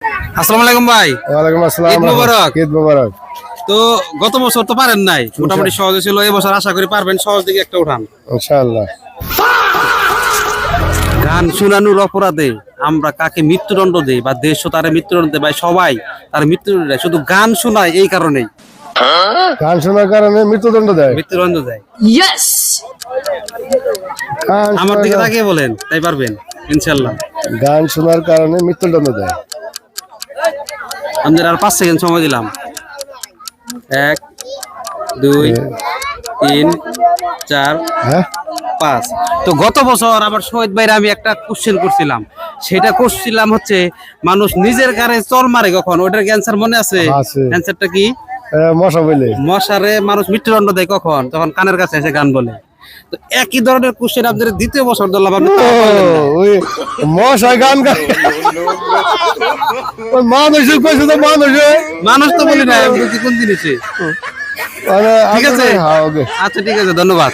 আসসালামু আলাইকুম ভাই। ওয়ালাইকুম আসসালাম। ঈদ মোবারক। ঈদ মোবারক। তো গত বছর তো পারেন নাই, মোটামুটি সহজে ছিল, এই বছর আশা করি পারবেন, সহজ দিকে একটা উঠান। ইনশাআল্লাহ। গান শোনানোর অপরাধে আমরা কাকে মৃত্যুদণ্ড দেই বা দেশ তারা মৃত্যুদণ্ড দেয়, ভাই সবাই তার মৃত্যুদণ্ড দেয়, শুধু গান শোনায় এই কারণেই গান শোনার কারণে মৃত্যুদণ্ড দেয়। মৃত্যুদণ্ড দেয়। গান আমার শোনার দিকে কারণে- তাকিয়ে বলেন, তাই পারবেন ইনশাল্লাহ। গান শোনার কারণে মৃত্যুদণ্ড দেয়। আমাদের আর 5 সেকেন্ড সময় দিলাম। 1 2 3 4 হ্যাঁ, 5। তো গত বছর আবার শহীদ ভাইরা আমি একটা কোশ্চেন করছিলাম, সেটা করছিলাম হচ্ছে মানুষ নিজের গায়ে চল মারে কখন, ওটার অ্যান্সার মনে আছে? আছে। অ্যান্সারটা কি? মশা বলে। মশারে মানুষ মৃত্যুদণ্ড দেয় কখন? তখন কানের কাছে এসে গান বলে। তো একই ধরনের কোশ্চেন আপনাদের দ্বিতীয় বছর ধরলাম, আপনি তাও পারলেন না। ওই মশা গান গায়। ওই মানুষ কইছে তো মানুষ। মানুষ তো বলি না, আমি বলছি কোন জিনিসে। মানে ঠিক আছে। হ্যাঁ, ওকে। আচ্ছা ঠিক আছে, ধন্যবাদ।